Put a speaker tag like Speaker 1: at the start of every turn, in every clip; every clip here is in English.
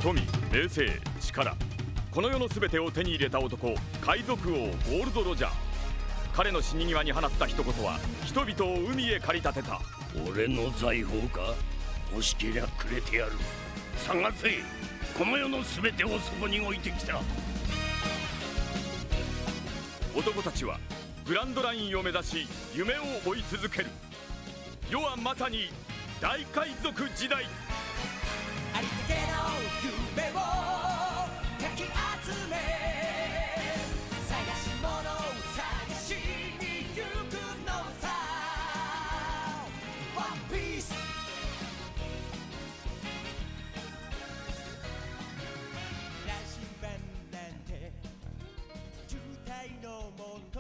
Speaker 1: 富、名声、力、この世の全てを手に入れた男、海賊王ゴールド・ロジャー。彼の死に際に放った一言は人々を海へ駆り立てた。
Speaker 2: 俺の財宝か？欲しけりゃくれてやる。探せ、この世の全てをそこに置いてきた。
Speaker 1: 男たちはグランドラインを目指し夢を追い続ける。世はまさに大海賊時代。
Speaker 3: ありったけの夢をかき集め、探し物を探しに行くのさ。ワンピース羅針盤なんて渋滞のもと、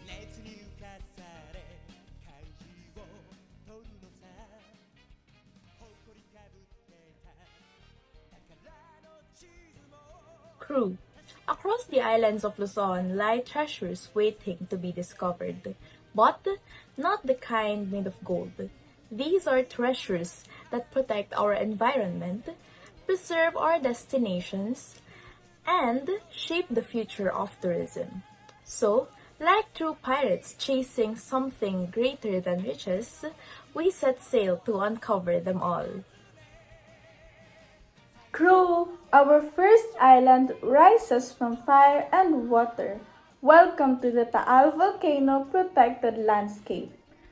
Speaker 3: 熱に浮かされ怪獣を取るのさ。誇りかぶってた宝の地図も。
Speaker 4: Crew. Across the islands of Luzon lie treasures waiting to be discovered, but not the kind made of gold. These are treasures that protect our environment, preserve our destinations, and shape the future of tourism. So, like true pirates chasing something greater than riches, we set sail to uncover them all.
Speaker 5: Crew, our first island rises from fire and water. Welcome to the Taal Volcano Protected Landscape.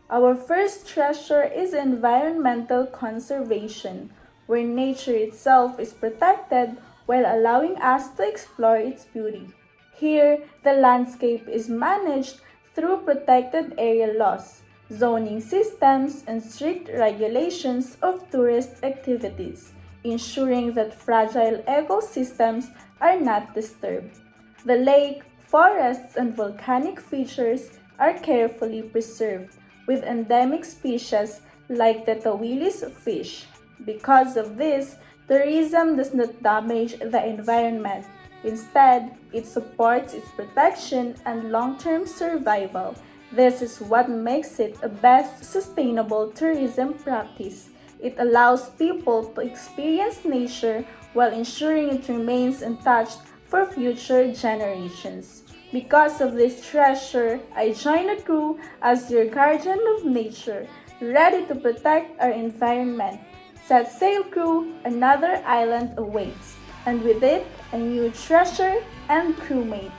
Speaker 5: Our first treasure is environmental conservation, where nature itself is protected while allowing us to explore its beauty. Here, the landscape is managed through protected area laws, zoning systems, and strict regulations of tourist activities, ensuring that fragile ecosystems are not disturbed. The lake, forests, and volcanic features are carefully preserved, with endemic species like the Tawilis fish. Because of this, tourism does not damage the environment. Instead, it supports its protection and long-term survival. This is what makes it a best sustainable tourism practice. It allows people to experience nature while ensuring it remains untouched for future generations. Because of this treasure, I join the crew as your guardian of nature, ready to protect our environment. Set sail, crew, another island awaits, and with it, a new treasure and crewmate.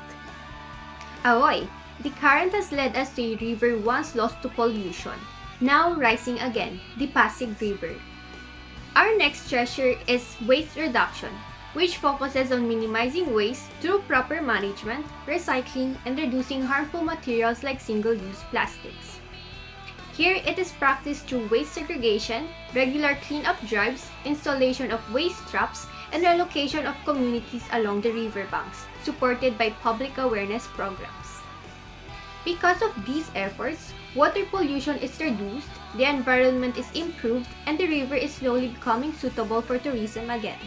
Speaker 6: Ahoy! The current has led us to a river once lost to pollution, now rising again, the Pasig River. Our next treasure is waste reduction, which focuses on minimizing waste through proper management, recycling, and reducing harmful materials like single-use plastics. Here, it is practiced through waste segregation, regular cleanup drives, installation of waste traps, and relocation of communities along the riverbanks, supported by public awareness programs. Because of these efforts, water pollution is reduced, the environment is improved, and the river is slowly becoming suitable for tourism again.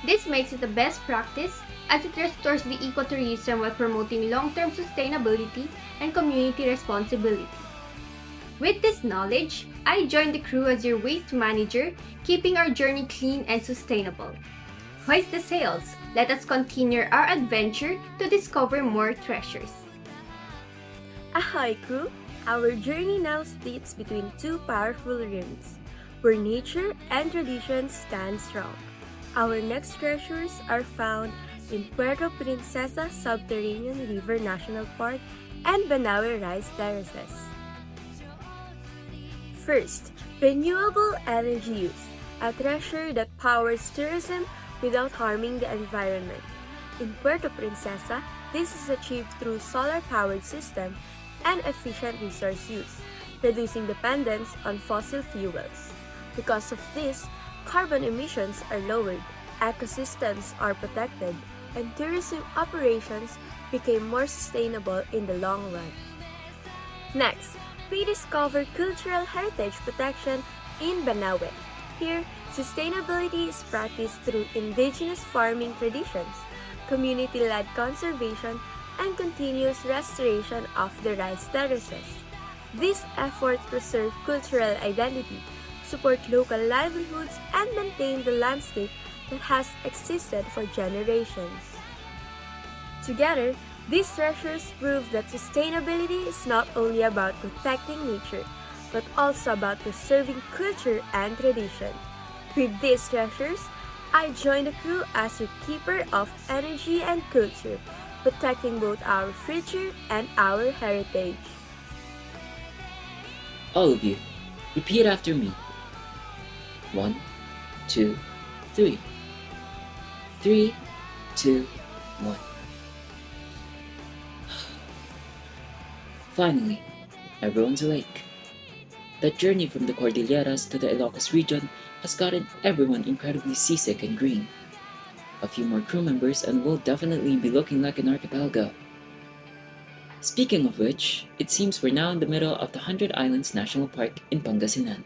Speaker 6: This makes it the best practice as it restores the ecotourism while promoting long-term sustainability and community responsibility. With this knowledge, I join the crew as your waste manager, keeping our journey clean and sustainable. Hoist the sails, let us continue our adventure to discover more treasures.
Speaker 7: Ahoy, crew! Our journey now splits between two powerful rims, where nature and tradition stand strong. Our next treasures are found in Puerto Princesa Subterranean River National Park and Banawe Rice Terraces. First, renewable energy use, a treasure that powers tourism without harming the environment. In Puerto Princesa, this is achieved through solar-powered system and efficient resource use, reducing dependence on fossil fuels. Because of this, carbon emissions are lowered, ecosystems are protected, and tourism operations became more sustainable in the long run. Next, we discover cultural heritage protection in Banawe. Here, sustainability is practiced through indigenous farming traditions, community-led conservation, and continuous restoration of the rice terraces. These efforts preserve cultural identity, support local livelihoods, and maintain the landscape that has existed for generations. Together, these treasures prove that sustainability is not only about protecting nature, but also about preserving culture and tradition. With these treasures, I join the crew as your keeper of energy and culture, protecting both our future and our heritage.
Speaker 8: All of you, repeat after me. 1, 2, 3. 3, 2, 1. Finally, everyone's awake. That journey from the Cordilleras to the Ilocos region has gotten everyone incredibly seasick and green. A few more crew members and we'll definitely be looking like an archipelago. Speaking of which, it seems we're now in the middle of the 100 Islands National Park in Pangasinan.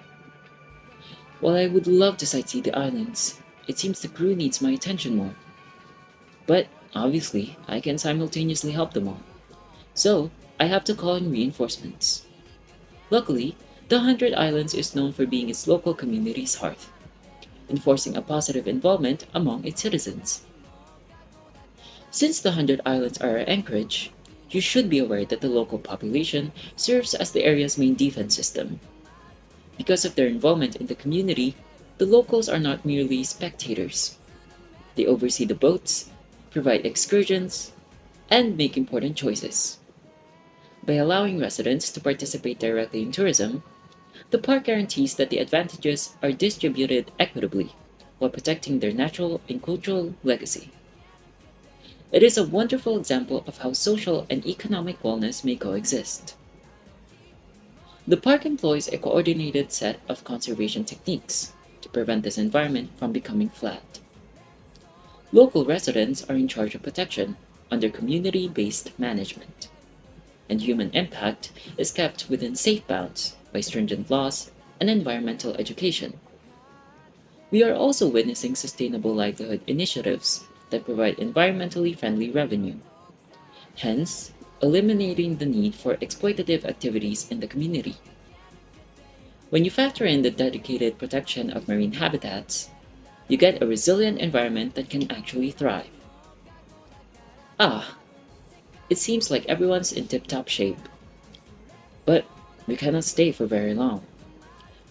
Speaker 8: While I would love to sightsee the islands, it seems the crew needs my attention more. But obviously, I can simultaneously help them all. So, I have to call in reinforcements. Luckily, the 100 Islands is known for being its local community's hearth, enforcing a positive involvement among its citizens. Since the 100 Islands are our anchorage, you should be aware that the local population serves as the area's main defense system. Because of their involvement in the community, the locals are not merely spectators. They oversee the boats, provide excursions, and make important choices. By allowing residents to participate directly in tourism, the park guarantees that the advantages are distributed equitably while protecting their natural and cultural legacy. It is a wonderful example of how social and economic wellness may coexist. The park employs a coordinated set of conservation techniques to prevent this environment from becoming flat. Local residents are in charge of protection under community-based management, and human impact is kept within safe bounds by stringent laws and environmental education. We are also witnessing sustainable livelihood initiatives that provide environmentally friendly revenue, hence eliminating the need for exploitative activities in the community. When you factor in the dedicated protection of marine habitats, you get a resilient environment that can actually thrive. It seems like everyone's in tip-top shape. But we cannot stay for very long.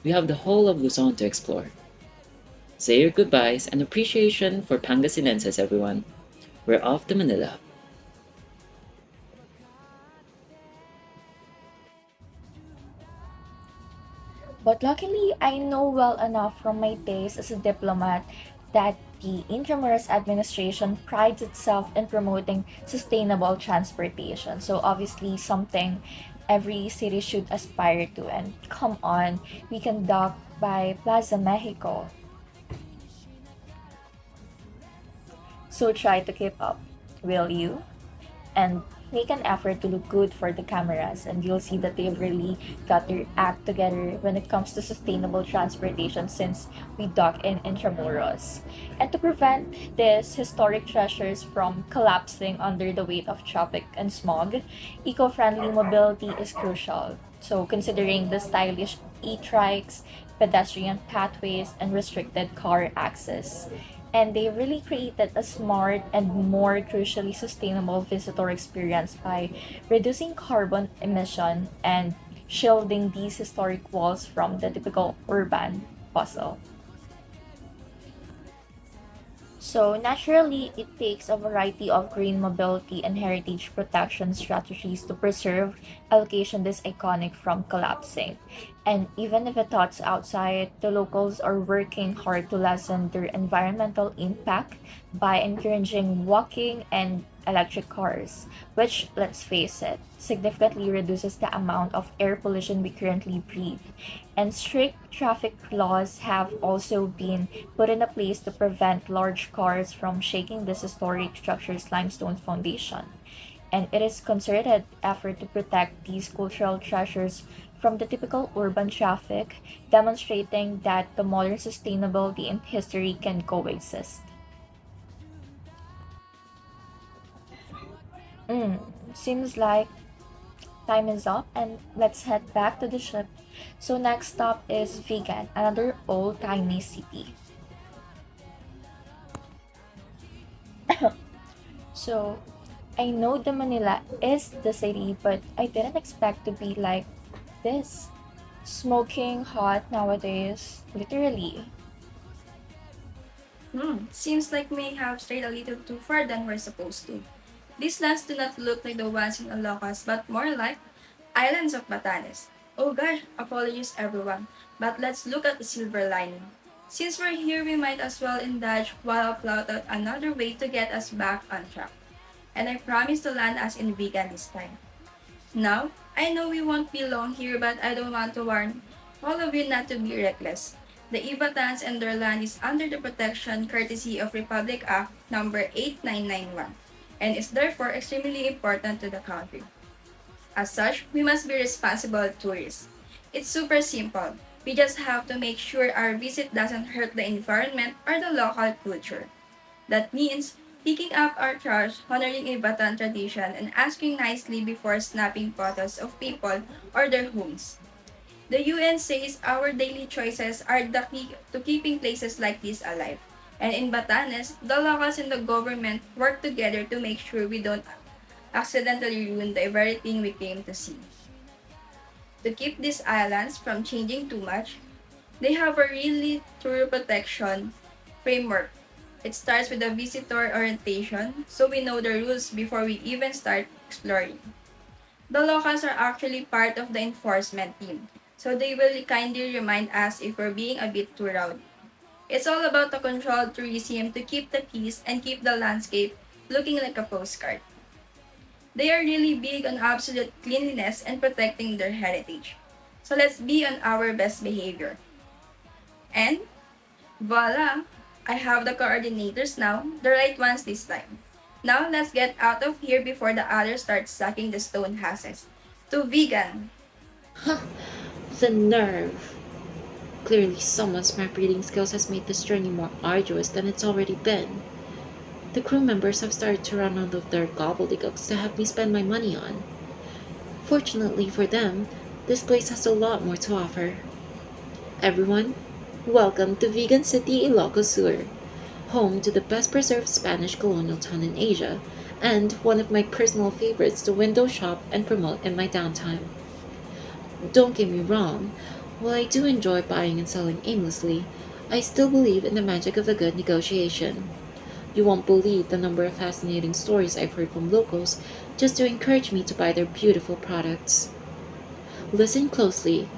Speaker 8: We have the whole of Luzon to explore. Say your goodbyes and appreciation for Pangasinenses, everyone. We're off to Manila.
Speaker 4: But luckily, I know well enough from my days as a diplomat that the Intramuros administration prides itself in promoting sustainable transportation. So obviously something every city should aspire to. And come on, we can dock by Plaza Mexico. So try to keep up, will you? And make an effort to look good for the cameras, and you'll see that they've really got their act together when it comes to sustainable transportation since we dock in Intramuros. And to prevent these historic treasures from collapsing under the weight of traffic and smog, eco-friendly mobility is crucial. So considering the stylish e-trikes, pedestrian pathways, and restricted car access. And they really created a smart and more crucially sustainable visitor experience by reducing carbon emission and shielding these historic walls from the typical urban bustle. So naturally, it takes a variety of green mobility and heritage protection strategies to preserve allocation this iconic from collapsing. And even if it thoughts outside, the locals are working hard to lessen their environmental impact by encouraging walking and electric cars, which, let's face it, significantly reduces the amount of air pollution we currently breathe. And strict traffic laws have also been put into place to prevent large cars from shaking this historic structure's limestone foundation. And it is concerted effort to protect these cultural treasures from the typical urban traffic, demonstrating that the modern sustainability and history can coexist. Seems like time is up, and let's head back to the ship
Speaker 9: So next stop is Vegan, another old tiny city. So I know the Manila is the city, but I didn't expect to be like this. Smoking hot nowadays, literally.
Speaker 10: Seems like we have strayed a little too far than we're supposed to. These lands do not look like the ones in Ilocos, but more like islands of Batanes. Oh gosh, apologies everyone, but let's look at the silver lining. Since we're here, we might as well indulge while I plot out another way to get us back on track. And I promise to land us in vegan this time. Now, I know we won't be long here, but I don't want to warn all of you not to be reckless. The Ibatans and their land is under the protection courtesy of Republic Act number 8991 and is therefore extremely important to the country. As such, we must be responsible tourists. It's super simple. We just have to make sure our visit doesn't hurt the environment or the local culture. That means picking up our trash, honoring a Batan tradition, and asking nicely before snapping photos of people or their homes. The UN says our daily choices are the key to keeping places like this alive. And in Batanes, the locals and the government work together to make sure we don't accidentally ruin the very thing we came to see. To keep these islands from changing too much, they have a really thorough protection framework. It starts with a visitor orientation, so we know the rules before we even start exploring. The locals are actually part of the enforcement team, so they will kindly remind us if we're being a bit too rowdy. It's all about the controlled tourism to keep the peace and keep the landscape looking like a postcard. They are really big on absolute cleanliness and protecting their heritage. So let's be on our best behavior. And voila! I have the coordinators now, the right ones this time. Now let's get out of here before the others start sucking the stone houses. To vegan!
Speaker 8: The nerve! Clearly someone's map reading skills has made this journey more arduous than it's already been. The crew members have started to run out of their gobbledygooks to have me spend my money on. Fortunately for them, this place has a lot more to offer. Everyone, welcome to Vegan City, 𝐃𝐢𝐫𝐿ocos, home to the best preserved Spanish colonial town in Asia, and one of my personal favorites to window shop and promote in my downtime. Don't get me wrong, while I do enjoy buying and selling aimlessly, I still believe in the magic of a good negotiation. You won't believe the number of fascinating stories I've heard from locals just to encourage me to buy their beautiful products. Listen closely,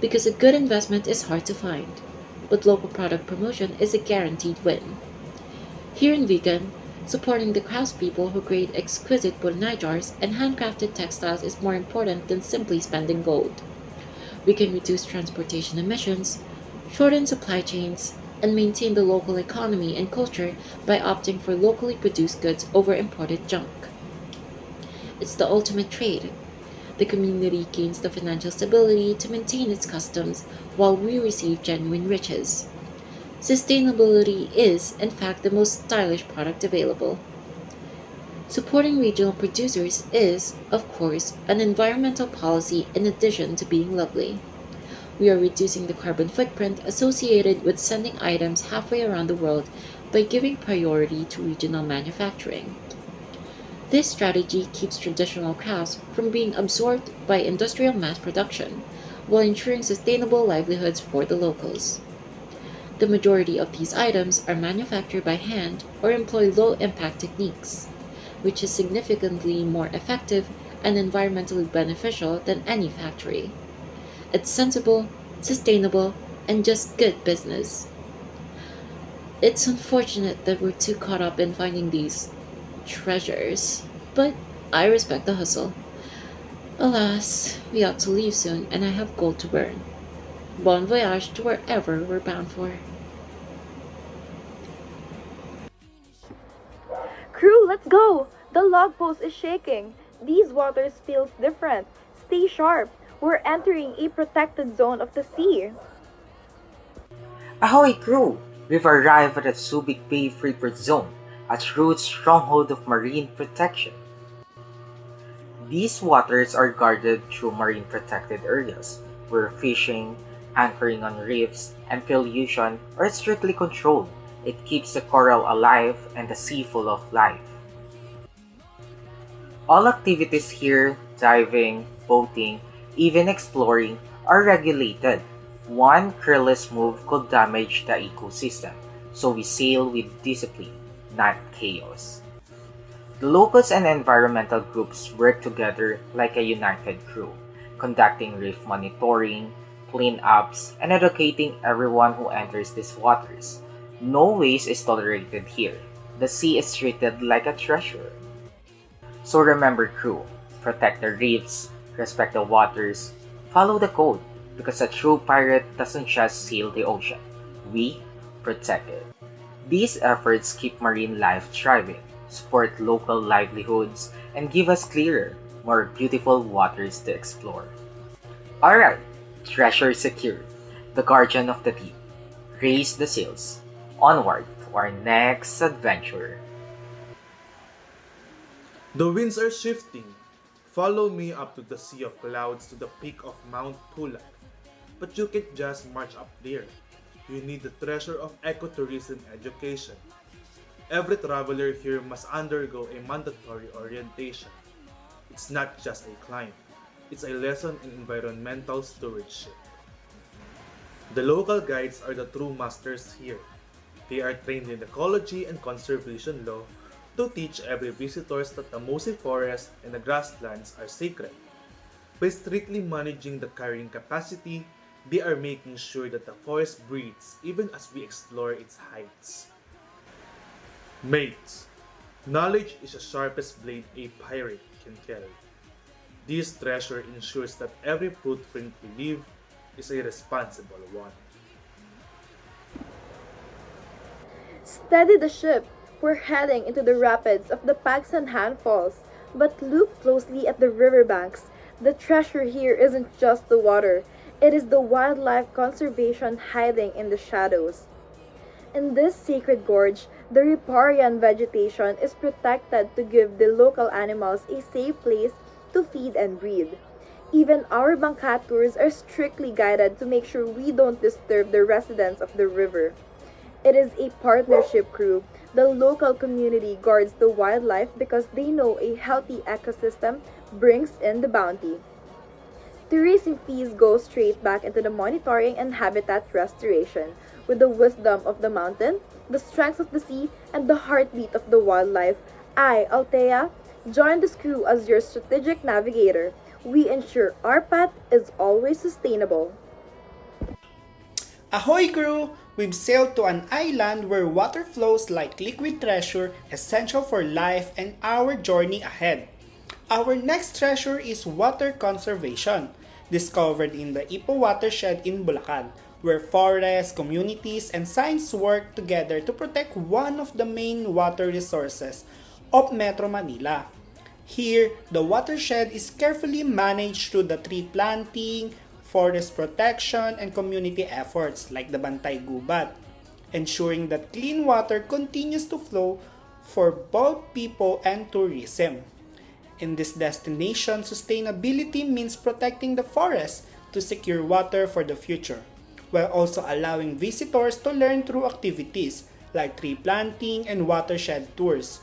Speaker 8: because a good investment is hard to find, but local product promotion is a guaranteed win. Here in Vegan, supporting the craftspeople who create exquisite bunay jars and handcrafted textiles is more important than simply spending gold. We can reduce transportation emissions, shorten supply chains, and maintain the local economy and culture by opting for locally produced goods over imported junk. It's the ultimate trade. The community gains the financial stability to maintain its customs while we receive genuine riches. Sustainability is, in fact, the most stylish product available. Supporting regional producers is, of course, an environmental policy in addition to being lovely. We are reducing the carbon footprint associated with sending items halfway around the world by giving priority to regional manufacturing. This strategy keeps traditional crafts from being absorbed by industrial mass production, while ensuring sustainable livelihoods for the locals. The majority of these items are manufactured by hand or employ low-impact techniques, which is significantly more effective and environmentally beneficial than any factory. It's sensible, sustainable, and just good business. It's unfortunate that we're too caught up in finding these treasures, but I respect the hustle. Alas, we ought to leave soon and I have gold to burn. Bon voyage to wherever we're bound for.
Speaker 5: Crew, let's go! The log post is shaking. These waters feels different. Stay sharp. We're entering a protected zone of the sea.
Speaker 11: Ahoy crew! We've arrived at the Subic Bay Freeport Zone, a true stronghold of marine protection. These waters are guarded through marine protected areas, where fishing, anchoring on reefs, and pollution are strictly controlled. It keeps the coral alive and the sea full of life. All activities here, diving, boating, even exploring, are regulated. One careless move could damage the ecosystem, so we sail with discipline, not chaos. The locals and environmental groups work together like a united crew, conducting reef monitoring, cleanups, and educating everyone who enters these waters. No waste is tolerated here. The sea is treated like a treasure. So remember, crew, protect the reefs, respect the waters, follow the code, because a true pirate doesn't just sail the ocean. We protect it. These efforts keep marine life thriving, support local livelihoods, and give us clearer, more beautiful waters to explore. Alright, treasure secured, the guardian of the deep. Raise the sails. Onward to our next adventure.
Speaker 12: The winds are shifting. Follow me up to the sea of clouds to the peak of Mount Pulag. But you can't just march up there. You need the treasure of ecotourism education. Every traveler here must undergo a mandatory orientation. It's not just a climb. It's a lesson in environmental stewardship. The local guides are the true masters here. They are trained in ecology and conservation law to teach every visitors that the mossy forest and the grasslands are sacred. By strictly managing the carrying capacity, they are making sure that the forest breathes even as we explore its heights. Mates, knowledge is the sharpest blade a pirate can carry. This treasure ensures that every footprint we leave is a responsible one.
Speaker 7: Steady the ship! We're heading into the rapids of the Pagsanhan Falls, but look closely at the riverbanks. The treasure here isn't just the water, it is the wildlife conservation hiding in the shadows. In this sacred gorge, the riparian vegetation is protected to give the local animals a safe place to feed and breed. Even our bangka tours are strictly guided to make sure we don't disturb the residents of the river. It is a partnership, crew. The local community guards the wildlife because they know a healthy ecosystem brings in the bounty. Tourism fees go straight back into the monitoring and habitat restoration. With the wisdom of the mountain, the strength of the sea, and the heartbeat of the wildlife, I, Althea, join this crew as your strategic navigator. We ensure our path is always sustainable.
Speaker 13: Ahoy crew! We've sailed to an island where water flows like liquid treasure essential for life and our journey ahead. Our next treasure is water conservation, discovered in the Ipo watershed in Bulacan, where forests, communities, and science work together to protect one of the main water resources of Metro Manila. Here, the watershed is carefully managed through the tree planting, forest protection, and community efforts like the Bantay Gubat, ensuring that clean water continues to flow for both people and tourism. In this destination, sustainability means protecting the forest to secure water for the future, while also allowing visitors to learn through activities like tree planting and watershed tours.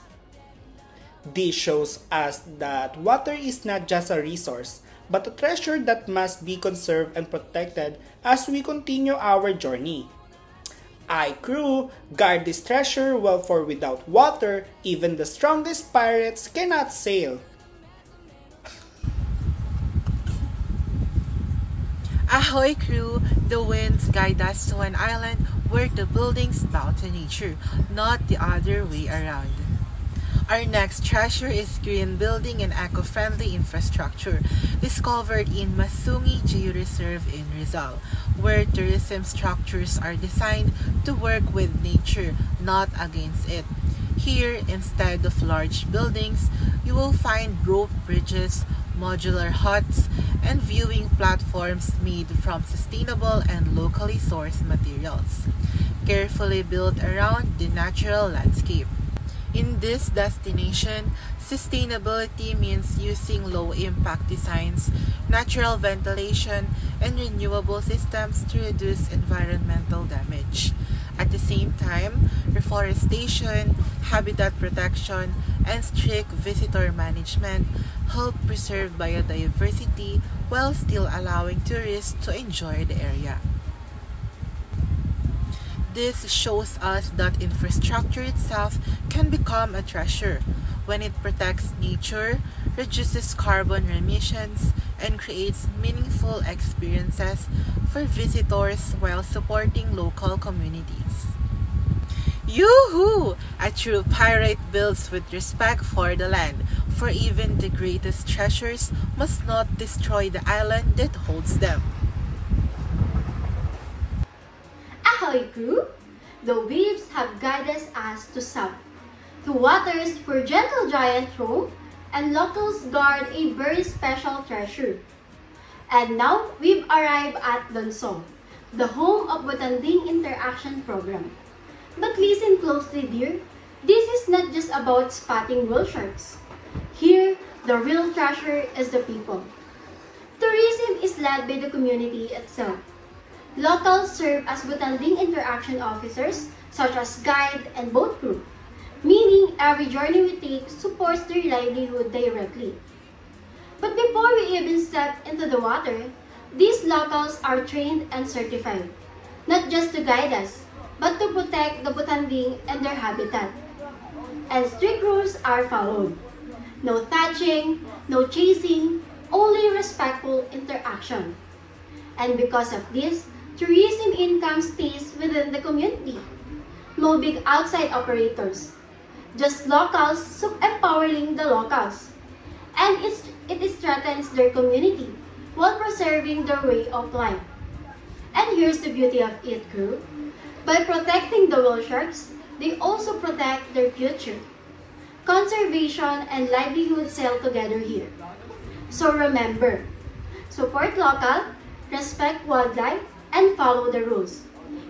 Speaker 13: This shows us that water is not just a resource, but a treasure that must be conserved and protected as we continue our journey. I, crew, guard this treasure well, for without water, even the strongest pirates cannot sail.
Speaker 14: Ahoy crew! The winds guide us to an island where the buildings bow to nature, not the other way around. Our next treasure is green building and eco-friendly infrastructure, discovered in Masungi Georeserve in Rizal, where tourism structures are designed to work with nature, not against it. Here, instead of large buildings, you will find rope bridges, modular huts, and viewing platforms made from sustainable and locally sourced materials, carefully built around the natural landscape. In this destination, Sustainability means using low-impact designs, natural ventilation, and renewable systems to reduce environmental damage. At the same time, reforestation, habitat protection, and strict visitor management help preserve biodiversity while still allowing tourists to enjoy the area. This shows us that infrastructure itself can become a treasure when it protects nature, reduces carbon emissions, and creates meaningful experiences for visitors while supporting local communities. Yoo-hoo! A true pirate builds with respect for the land, for even the greatest treasures must not destroy the island that holds them.
Speaker 6: Ahoy crew! The waves have guided us to south, to waters where gentle giants roam and locals guard a very special treasure. And now we've arrived at Donsol, the home of Botanding Interaction Program. But listen closely, dear. This is not just about spotting whale sharks. Here, the real treasure is the people. Tourism is led by the community itself. Locals serve as Botanding interaction officers, such as guide and boat crew, meaning every journey we take supports their livelihood directly. But before we even step into the water, these locals are trained and certified, not just to guide us, but to protect the Botanding and their habitat. And strict rules are followed. No thatching, no chasing, only respectful interaction. And because of this, tourism income stays within the community. No big outside operators, just locals empowering the locals. And it strengthens their community while preserving their way of life. And here's the beauty of it, crew. By protecting the whale sharks, they also protect their future. Conservation and livelihood sail together here. So remember, support local, respect wildlife, and follow the rules.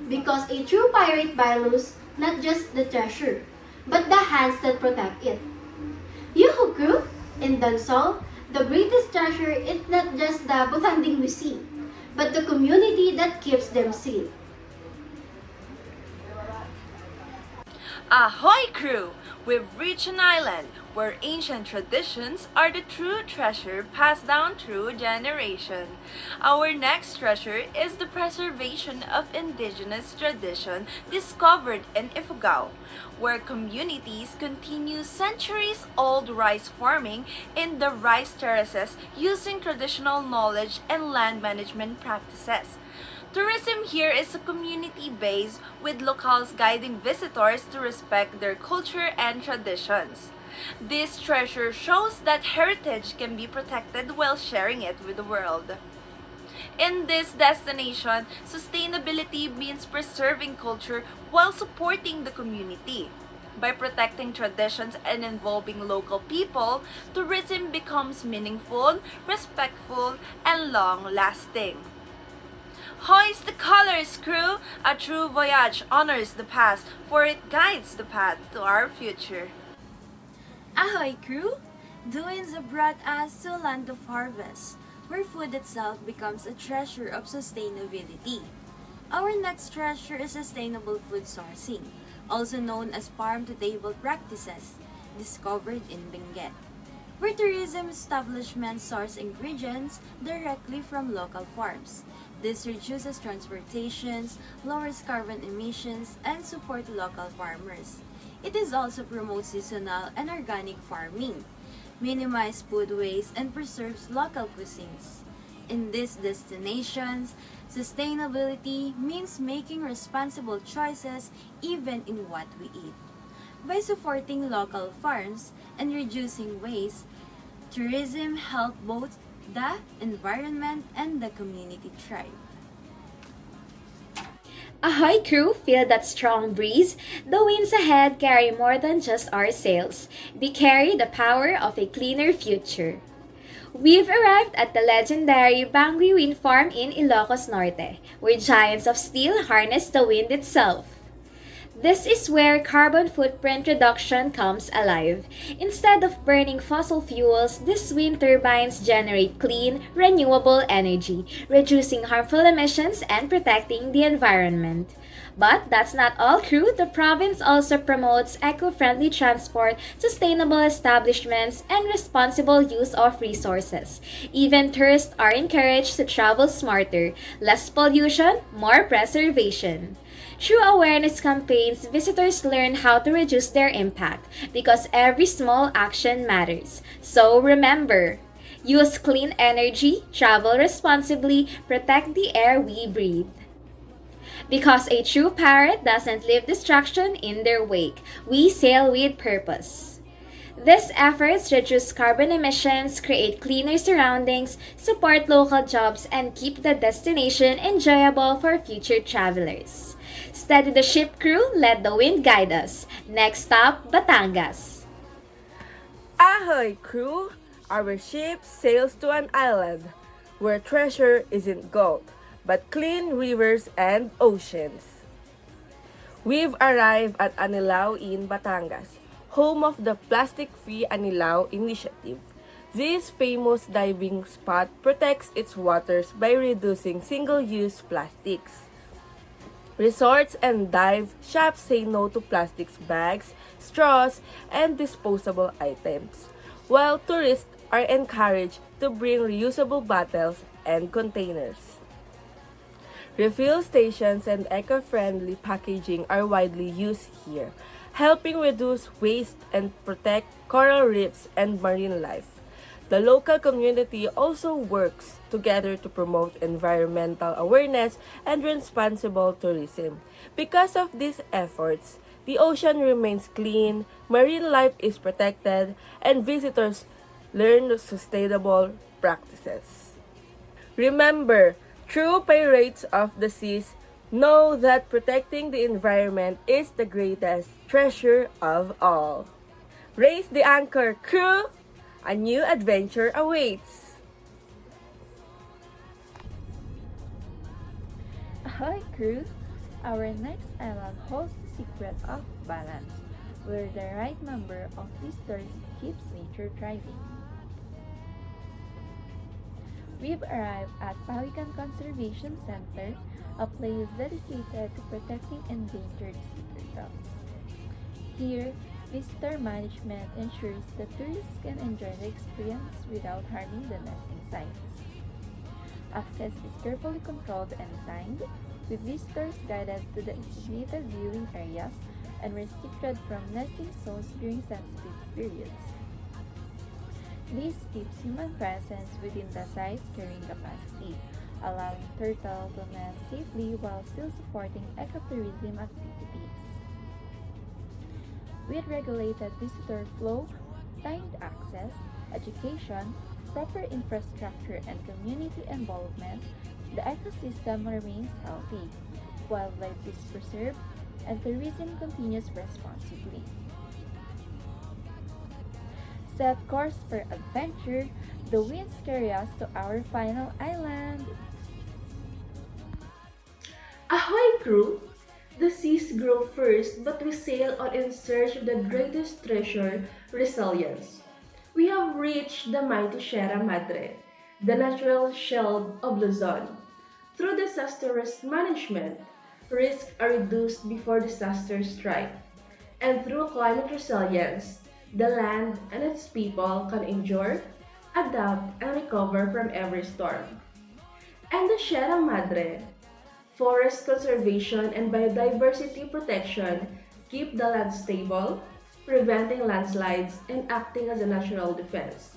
Speaker 6: Because a true pirate values not just the treasure, but the hands that protect it. Yoo-hoo crew! In Donsol, the greatest treasure is not just the Botanding we see, but the community that keeps them safe.
Speaker 15: Ahoy crew! We've reached an island where ancient traditions are the true treasure passed down through generation. Our next treasure is the preservation of indigenous tradition discovered in Ifugao, where communities continue centuries-old rice farming in the rice terraces using traditional knowledge and land management practices. Tourism here is a community base with locals guiding visitors to respect their culture and traditions. This treasure shows that heritage can be protected while sharing it with the world. In this destination, sustainability means preserving culture while supporting the community. By protecting traditions and involving local people, tourism becomes meaningful, respectful, and long-lasting. Hoist the colors, crew! A true voyage honors the past, for it guides the path to our future.
Speaker 16: Ahoy, crew! The winds have brought us to a land of harvest, where food itself becomes a treasure of sustainability. Our next treasure is sustainable food sourcing, also known as farm-to-table practices, discovered in Benguet, where tourism establishments source ingredients directly from local farms. This reduces transportations, lowers carbon emissions, and supports local farmers. It is also promotes seasonal and organic farming, minimizes food waste, and preserves local cuisines. In these destinations, sustainability means making responsible choices even in what we eat. By supporting local farms and reducing waste, tourism helps both the environment and the community thrive.
Speaker 17: Ahoy crew, feel that strong breeze? The winds ahead carry more than just our sails. They carry the power of a cleaner future. We've arrived at the legendary Bangui Wind Farm in Ilocos Norte, where giants of steel harness the wind itself. This is where carbon footprint reduction comes alive. Instead of burning fossil fuels, these wind turbines generate clean, renewable energy, reducing harmful emissions and protecting the environment. But that's not all, crew. The province also promotes eco-friendly transport, sustainable establishments, and responsible use of resources. Even tourists are encouraged to travel smarter, less pollution, more preservation. Through awareness campaigns, visitors learn how to reduce their impact because every small action matters. So remember, use clean energy, travel responsibly, protect the air we breathe. Because a true pirate doesn't leave destruction in their wake, we sail with purpose. These efforts reduce carbon emissions, create cleaner surroundings, support local jobs, and keep the destination enjoyable for future travelers. Steady the ship, crew, let the wind guide us. Next stop, Batangas.
Speaker 18: Ahoy, crew! Our ship sails to an island where treasure isn't gold, but clean rivers and oceans. We've arrived at Anilao in Batangas, home of the Plastic-Free Anilao initiative. This famous diving spot protects its waters by reducing single-use plastics. Resorts and dive shops say no to plastic bags, straws, and disposable items, while tourists are encouraged to bring reusable bottles and containers. Refill stations and eco-friendly packaging are widely used here, helping reduce waste and protect coral reefs and marine life. The local community also works together to promote environmental awareness and responsible tourism. Because of these efforts, the ocean remains clean, marine life is protected, and visitors learn sustainable practices. Remember, true pirates of the seas know that protecting the environment is the greatest treasure of all. Raise the anchor, crew! A new adventure awaits!
Speaker 9: Ahoy, crew! Our next island holds the secret of balance, where the right number of visitors keeps nature thriving. We've arrived at Pawikan Conservation Center, a place dedicated to protecting endangered sea turtles. Here, visitor management ensures that tourists can enjoy the experience without harming the nesting sites. Access is carefully controlled and timed, with visitors guided to the designated viewing areas and restricted from nesting zones during sensitive periods. This keeps human presence within the site's carrying capacity, allowing turtle to nest safely while still supporting ecotourism activities. With regulated visitor flow, timed access, education, proper infrastructure, and community involvement, the ecosystem remains healthy, wildlife is preserved, and tourism continues responsibly. Set course for adventure, the winds carry us to our final island.
Speaker 19: Ahoy, crew! The seas grow first, but we sail on in search of the greatest treasure, resilience. We have reached the mighty Sierra Madre, the natural shield of Luzon. Through disaster risk management, risks are reduced before disasters strike. And through climate resilience, the land and its people can endure, adapt, and recover from every storm. And the Sierra Madre, forest conservation and biodiversity protection keep the land stable, preventing landslides and acting as a natural defense.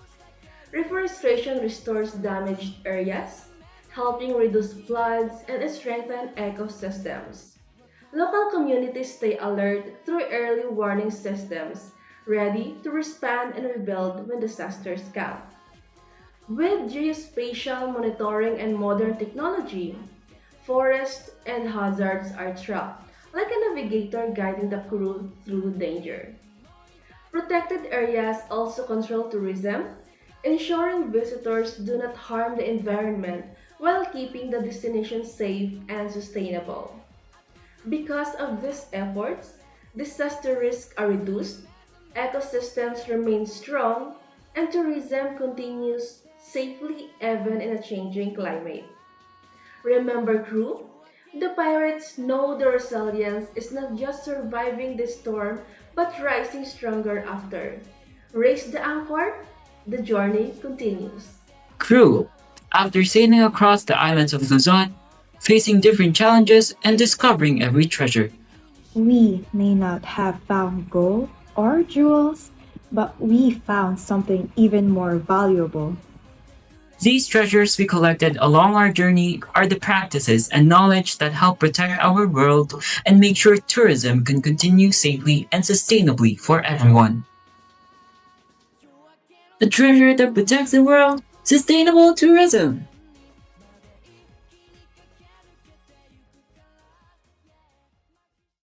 Speaker 19: Reforestation restores damaged areas, helping reduce floods and strengthen ecosystems. Local communities stay alert through early warning systems, ready to respond and rebuild when disasters come. With geospatial monitoring and modern technology, forests and hazards are tracked, like a navigator guiding the crew through danger. Protected areas also control tourism, ensuring visitors do not harm the environment while keeping the destination safe and sustainable. Because of these efforts, disaster risks are reduced, ecosystems remain strong, and tourism continues safely even in a changing climate. Remember, crew, the pirates know the resilience is not just surviving the storm but rising stronger after. Raise the anchor, the journey continues.
Speaker 8: Crew, after sailing across the islands of Luzon, facing different challenges and discovering every treasure,
Speaker 20: We may not have found gold or jewels, but we found something even more valuable.
Speaker 8: these treasures we collected along our journey are the practices and knowledge that help protect our world and make sure tourism can continue safely and sustainably for everyone. The treasure that protects the world, sustainable tourism.